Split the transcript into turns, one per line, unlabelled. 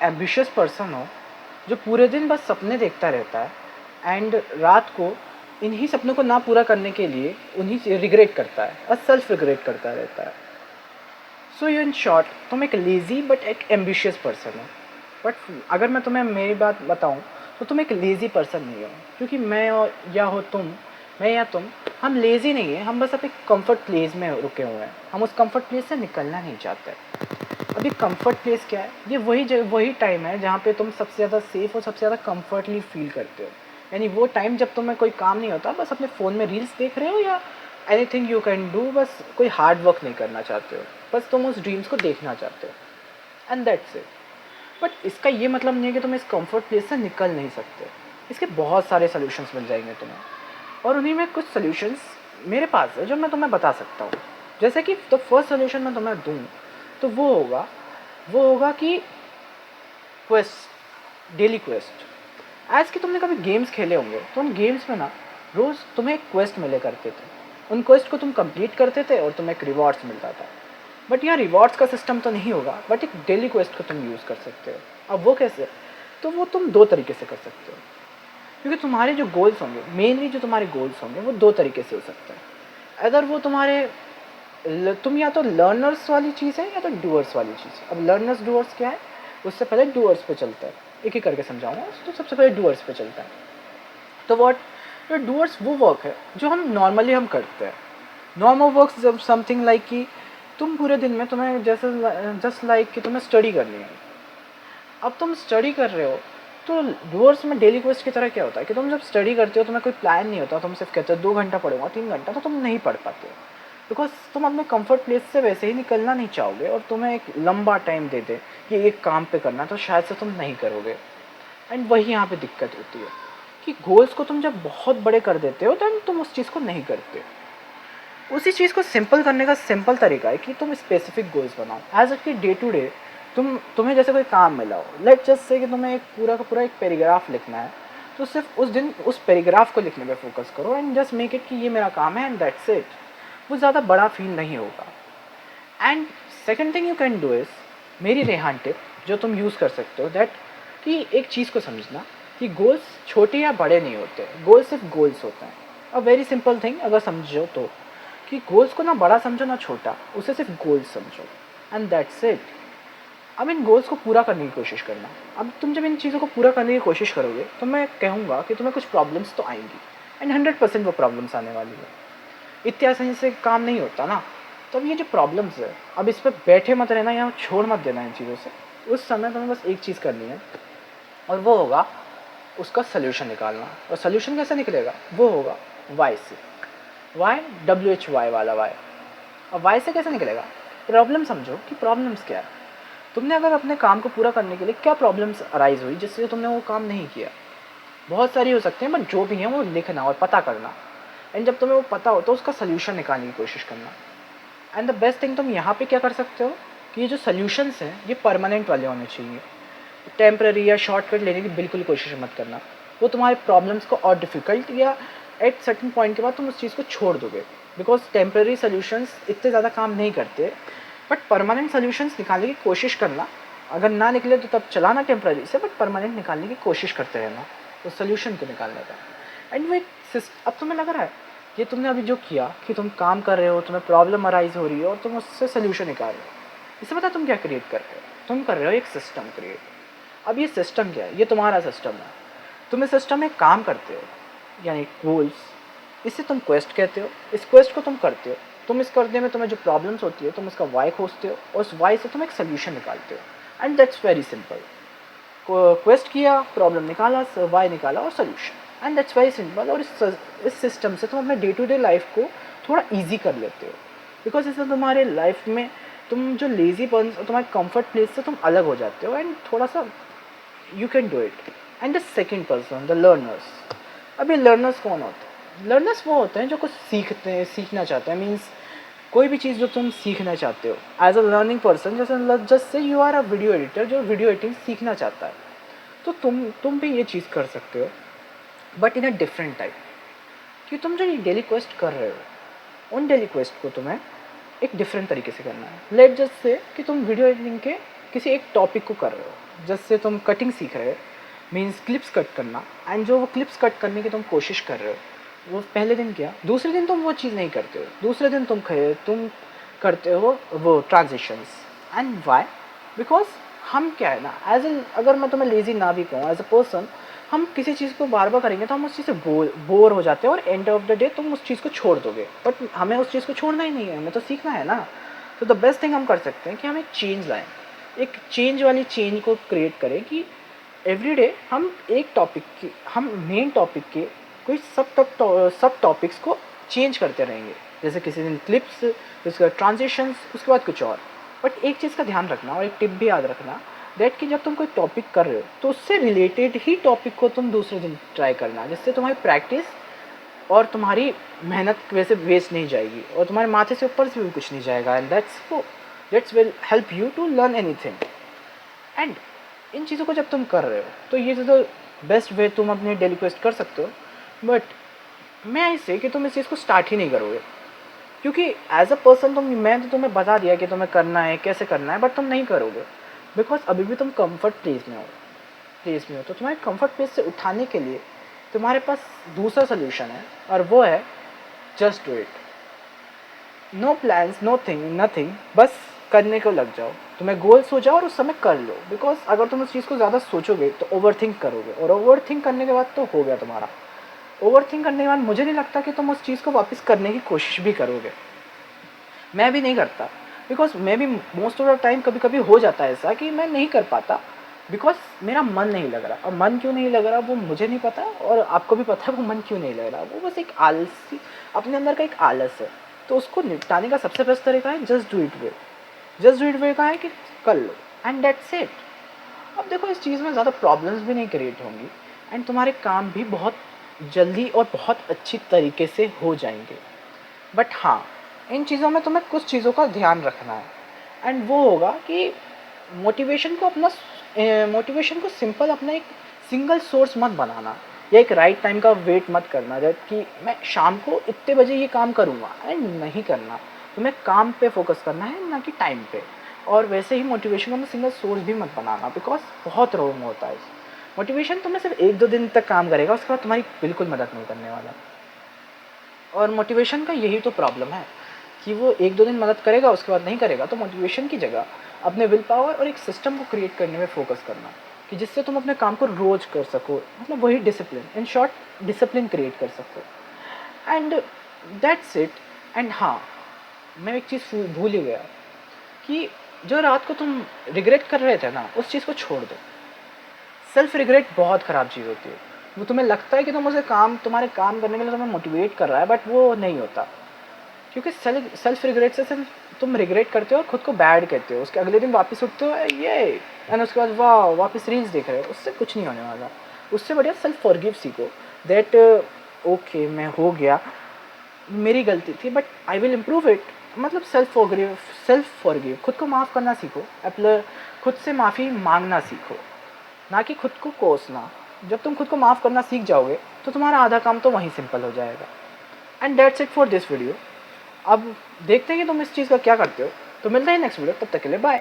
Ambitious person हो जो पूरे दिन बस सपने देखता रहता है एंड रात को इन्हीं सपनों को ना पूरा करने के लिए उन्हीं से रिग्रेट करता है और सेल्फ रिग्रेट करता रहता है। सो यू इन शॉर्ट तुम एक लेज़ी बट एक एम्बिशियस पर्सन हो। बट अगर मैं तुम्हें मेरी बात बताऊं तो तुम एक लेज़ी पर्सन नहीं हो, क्योंकि मैं और या हो तुम, मैं या तुम, हम लेज़ी नहीं है, हम बस अपने कंफर्ट प्लेस में रुके हुए हैं। हम उस कंफर्ट प्लेस से निकलना नहीं चाहते। अभी कंफर्ट प्लेस क्या है? ये वही टाइम है जहाँ पे तुम सबसे ज़्यादा सेफ और सबसे ज़्यादा कंफर्टली फील करते हो। यानी वो टाइम जब तुम्हें कोई काम नहीं होता, बस अपने फ़ोन में रील्स देख रहे हो या एनीथिंग यू कैन डू, बस कोई हार्ड वर्क नहीं करना चाहते हो, बस तुम उस ड्रीम्स को देखना चाहते हो एंड दैट्स इट। बट इसका ये मतलब नहीं है कि तुम इस कंफर्ट प्लेस से निकल नहीं सकते। इसके बहुत सारे सोल्यूशंस मिल जाएंगे तुम्हें, और उन्हीं में कुछ सोल्यूशंस मेरे पास है जो मैं तुम्हें बता सकता हूँ। जैसे कि द फर्स्ट सोल्यूशन मैं तुम्हें दूँ तो वो होगा कि क्वेस्ट, डेली क्वेस्ट। आज कि तुमने कभी गेम्स खेले होंगे तो उन गेम्स में ना रोज़ तुम्हें एक क्वेस्ट मिले करते थे। उन क्वेस्ट को तुम कंप्लीट करते थे और तुम्हें एक रिवॉर्ड्स मिलता था। बट यहाँ रिवॉर्ड्स का सिस्टम तो नहीं होगा, बट एक डेली क्वेस्ट को तुम यूज़ कर सकते हो। अब वो कैसे? तो वो तुम दो तरीके से कर सकते हो, क्योंकि तुम्हारे जो गोल्स होंगे, मेनली जो तुम्हारे गोल्स होंगे, वो दो तरीके से हो सकते हैं। अगर वो तुम या तो लर्नर्स वाली चीज़ है या तो डूअर्स वाली चीज़ है। अब लर्नर्स डूअर्स क्या है, उससे पहले डूअर्स पे चलता है, एक एक करके समझाऊंगा। तो सबसे पहले डूअर्स पे चलता है। तो व्हाट, तो डूअर्स वो वर्क है जो हम नॉर्मली करते हैं। नॉर्मल वर्क जब समथिंग लाइक कि तुम पूरे दिन में तुम्हें जैसे जस्ट लाइक कि तुम्हें स्टडी करनी है। अब तुम स्टडी कर रहे हो तो डूअर्स में डेली क्वेस्ट की तरह क्या होता है कि तुम जब स्टडी करते हो तुम्हें कोई प्लान नहीं होता, तुम सिर्फ कहते हो 2 घंटा पढ़ूंगा 3 घंटा, तो तुम नहीं पढ़ पाते हो। बिकॉज तुम अपने कंफर्ट प्लेस से वैसे ही निकलना नहीं चाहोगे, और तुम्हें एक लंबा टाइम दे दे कि एक काम पे करना, तो शायद से तुम नहीं करोगे। एंड वही यहाँ पे दिक्कत होती है कि गोल्स को तुम जब बहुत बड़े कर देते हो तो तुम उस चीज़ को नहीं करते। उसी चीज़ को सिंपल करने का सिंपल तरीका है कि तुम स्पेसिफिक गोल्स बनाओ। एज कि डे टू डे तुम्हें जैसे कोई काम मिला हो, लेट जस्ट से कि तुम्हें एक पूरा का पूरा एक पैराग्राफ लिखना है, तो सिर्फ उस दिन उस पैराग्राफ को लिखने पे फोकस करो एंड जस्ट मेक इट कि ये मेरा काम है एंड दैट्स इट। वो ज़्यादा बड़ा फील नहीं होगा। And second thing you can do is, मेरी रेहान टिप जो तुम यूज़ कर सकते हो, दैट कि एक चीज़ को समझना कि गोल्स छोटे या बड़े नहीं होते, गोल्स सिर्फ गोल्स होते हैं। अ वेरी सिंपल थिंग अगर समझो तो, कि गोल्स को ना बड़ा समझो ना छोटा, उसे सिर्फ गोल्स समझो एंड दैट्स इट। अब इन गोल्स को पूरा करने की कोशिश करना। अब तुम जब इन चीज़ों को पूरा करने की कोशिश करोगे तो मैं कहूँगा कि तुम्हें कुछ प्रॉब्लम्स तो आएंगी, एंड 100% वो प्रॉब्लम्स आने वाली है। इतनी आसानी से काम नहीं होता ना। तो अब ये जो प्रॉब्लम्स है, अब इस पर बैठे मत रहना या छोड़ मत देना इन चीज़ों से। उस समय तुम्हें बस एक चीज़ करनी है, और वो होगा उसका सोल्यूशन निकालना। और सोल्यूशन कैसे निकलेगा? वो होगा वाई से। वाई, WHY वाला वाई। और वाई से कैसे निकलेगा? प्रॉब्लम समझो कि प्रॉब्लम्स क्या है। तुमने अगर अपने काम को पूरा करने के लिए क्या प्रॉब्लम्स अराइज हुई जिससे तुमने वो काम नहीं किया? बहुत सारी हो सकती हैं, बट जो भी है वो लिखना और पता करना। एंड जब तुम्हें वो पता हो तो उसका सोल्यूशन निकालने की कोशिश करना। एंड द बेस्ट थिंग तुम यहाँ पे क्या कर सकते हो कि ये जो सोल्यूशंस हैं ये परमानेंट वाले होने चाहिए। टेम्प्रेरी या शॉर्टकट लेने की बिल्कुल कोशिश मत करना। वो तुम्हारे प्रॉब्लम्स को और डिफ़िकल्ट, या एट सर्टेन पॉइंट के बाद तुम उस चीज़ को छोड़ दोगे। बिकॉज टेम्प्रेरी सोल्यूशंस इतने ज़्यादा काम नहीं करते, बट परमानेंट सोल्यूशंस निकालने की कोशिश करना। अगर ना निकले तो तब चलाना टेम्प्रेरी से, बट परमानेंट निकालने की कोशिश करते रहना तो सोल्यूशन को निकालने का। एंड वो एक अब तुम्हें लग रहा है ये तुमने अभी जो किया कि तुम काम कर रहे हो, तुम्हें प्रॉब्लम अराइज हो रही है और तुम उससे सोल्यूशन निकाल रहे हो, इससे पता तुम क्या क्रिएट कर रहे हो? तुम कर रहे हो एक सिस्टम क्रिएट। अब ये सिस्टम क्या है? ये तुम्हारा सिस्टम है। तुम इस सिस्टम में काम करते हो, यानी गोल्स, इसे तुम क्वेस्ट कहते हो। इस क्वेस्ट को तुम करते हो, तुम इस करने में तुम्हें जो प्रॉब्लम्स होती है तुम उसका वाई खोजते हो, और उस वाई से तुम एक सोल्यूशन निकालते हो। And that's very simple. Quest किया, प्रॉब्लम निकाला, वाई निकाला और solution, and that's very simple. और इस सिस्टम से तुम अपने डे टू डे लाइफ को थोड़ा ईजी कर लेते हो। बिकॉज इससे तुम्हारे लाइफ में तुम जो लेजीपन, तुम्हारे कंफर्ट प्लेस से तुम अलग हो जाते हो, एंड थोड़ा सा you can do it. And the second person, the learners. अब ये लर्नर्स कौन होते हैं? लर्नर्स वो होते हैं जो कुछ सीखते हैं, सीखना चाहते हैं। मीन्स कोई भी चीज़ जो तुम सीखना चाहते हो एज अ लर्निंग पर्सन, जैसे just say you are a video editor जो वीडियो एडिटिंग सीखना चाहता है, तो तुम भी ये चीज़ कर सकते हो, but in a different type. कि तुम जो ये डेली क्वेस्ट कर रहे हो, उन डेली क्वेस्ट को तुम्हें एक डिफरेंट तरीके से करना है। लेट जस्ट से कि तुम वीडियो एडिटिंग के किसी एक टॉपिक को कर रहे हो, जैसे तुम कटिंग सीख रहे हो, मीन्स क्लिप्स कट करना, एंड जो वो क्लिप्स कट करने की तुम कोशिश कर रहे हो वो पहले दिन किया, दूसरे दिन तुम वो चीज़ नहीं करते हो, दूसरे दिन तुम करते हो वो ट्रांजिशंस। And Y? बिकॉज हम क्या है ना, अगर मैं तुम्हें लेज़ी ना भी कहूँ, एज अ पर्सन हम किसी चीज़ को बार बार करेंगे तो हम उस चीज़ से बोर हो जाते हैं और एंड ऑफ द डे तुम उस चीज़ को छोड़ दोगे। बट हमें उस चीज़ को छोड़ना ही नहीं है, हमें तो सीखना है ना। तो द बेस्ट थिंग हम कर सकते हैं कि हम एक चेंज लाएं, एक चेंज वाली चेंज को क्रिएट करें कि एवरीडे हम एक टॉपिक की, हम मेन टॉपिक के कोई सब टॉपिक्स को चेंज करते रहेंगे। जैसे किसी दिन क्लिप्स, उसके बाद ट्रांजिशंस, उसके बाद कुछ और। बट एक चीज़ का ध्यान रखना और एक टिप भी याद रखना, दैट कि जब तुम कोई टॉपिक कर रहे हो तो उससे रिलेटेड ही टॉपिक को तुम दूसरे दिन ट्राई करना, जिससे तुम्हारी प्रैक्टिस और तुम्हारी मेहनत वैसे वेस्ट नहीं जाएगी और तुम्हारे माथे से ऊपर से भी कुछ नहीं जाएगा। And that's will help you to learn anything. And इन चीज़ों को जब तुम कर रहे हो तो ये तो बेस्ट वे तुम अपने डेली क्वेस्ट कर सकते हो। बट मैं इससे कि तुम इस चीज़ को स्टार्ट ही नहीं करोगे, क्योंकि एज अ पर्सन मैं तो तुम्हें बता दिया कि तुम्हें करना है, कैसे करना है, बट तुम नहीं करोगे बिकॉज अभी भी तुम कंफर्ट प्लेस में हो। तो तुम्हारे कंफर्ट प्लेस से उठाने के लिए तुम्हारे पास दूसरा सोल्यूशन है, और वो है just do it. No plans, no thing, nothing, बस करने को लग जाओ। तुम्हें गोल सोचा और उस समय कर लो, बिकॉज अगर तुम उस चीज़ को ज़्यादा सोचोगे तो ओवर थिंक करोगे, और ओवर थिंक करने के बाद तो हो गया तुम्हारा। ओवर थिंक करने के बाद मुझे नहीं लगता कि तुम उस चीज़ को वापस करने की कोशिश भी करोगे। मैं भी नहीं करता, बिकॉज मैं भी मोस्ट ऑफ द टाइम कभी कभी हो जाता है ऐसा कि मैं नहीं कर पाता, बिकॉज मेरा मन नहीं लग रहा। और मन क्यों नहीं लग रहा वो मुझे नहीं पता, और आपको भी पता है वो मन क्यों नहीं लग रहा। वो बस एक आलसी, अपने अंदर का एक आलस है। तो उसको निपटाने का सबसे बेस्ट तरीका है just do it way. Just do it way का है कि कर लो, एंड दैट्स इट। अब देखो, इस चीज़ में ज़्यादा प्रॉब्लम्स भी नहीं क्रिएट होंगी, एंड तुम्हारे काम भी बहुत जल्दी और बहुत अच्छी तरीके से हो जाएंगे। बट हाँ, इन चीज़ों में तुम्हें कुछ चीज़ों का ध्यान रखना है, एंड वो होगा कि मोटिवेशन को सिंपल अपना एक सिंगल सोर्स मत बनाना, या एक राइट टाइम का वेट मत करना, जब कि मैं शाम को इतने बजे ये काम करूँगा, एंड नहीं करना। तुम्हें काम पे फोकस करना है, ना कि टाइम पे। और वैसे ही मोटिवेशन को मैं सिंगल सोर्स भी मत बनाना, बिकॉज बहुत रॉन्ग होता है। मोटिवेशन तुम्हें सिर्फ 1-2 दिन तक काम करेगा, उसके बाद तुम्हारी बिल्कुल मदद नहीं करने वाला। और मोटिवेशन का यही तो प्रॉब्लम है कि वो 1-2 दिन मदद करेगा, उसके बाद नहीं करेगा। तो मोटिवेशन की जगह अपने विल पावर और एक सिस्टम को क्रिएट करने में फोकस करना, कि जिससे तुम अपने काम को रोज कर सको, मतलब वही discipline, in short discipline create कर सको। And that's it. एंड हाँ, मैं एक चीज़ भूल ही गया कि जो रात को तुम रिग्रेट कर रहे थे ना, उस चीज़ को छोड़ दो। सेल्फ रिग्रेट बहुत ख़राब चीज़ होती है। वो तुम्हें लगता है कि तुम्हारे काम करने के लिए तुम्हें मोटिवेट कर रहा है, बट वो नहीं होता। क्योंकि सेल्फ रिग्रेट से सिर्फ तुम रिग्रेट करते हो और खुद को बैड कहते हो, उसके अगले दिन वापस उठते हो ये, एंड उसके बाद वाह वापस रील्स देख रहे हो, उससे कुछ नहीं होने वाला। उससे बढ़िया सेल्फ फॉरगिव सीखो, दैट ओके मैं हो गया, मेरी गलती थी, but I will improve it. मतलब सेल्फ फॉरगिव, खुद को माफ़ करना सीखो, खुद से माफ़ी मांगना सीखो, ना कि खुद को कोसना। जब तुम खुद को माफ़ करना सीख जाओगे तो तुम्हारा आधा काम तो वहीं सिंपल हो जाएगा। And that's it for this video. अब देखते हैं कि तुम इस चीज़ का क्या करते हो। तो मिलते हैं नेक्स्ट वीडियो, तब तक के लिए बाय।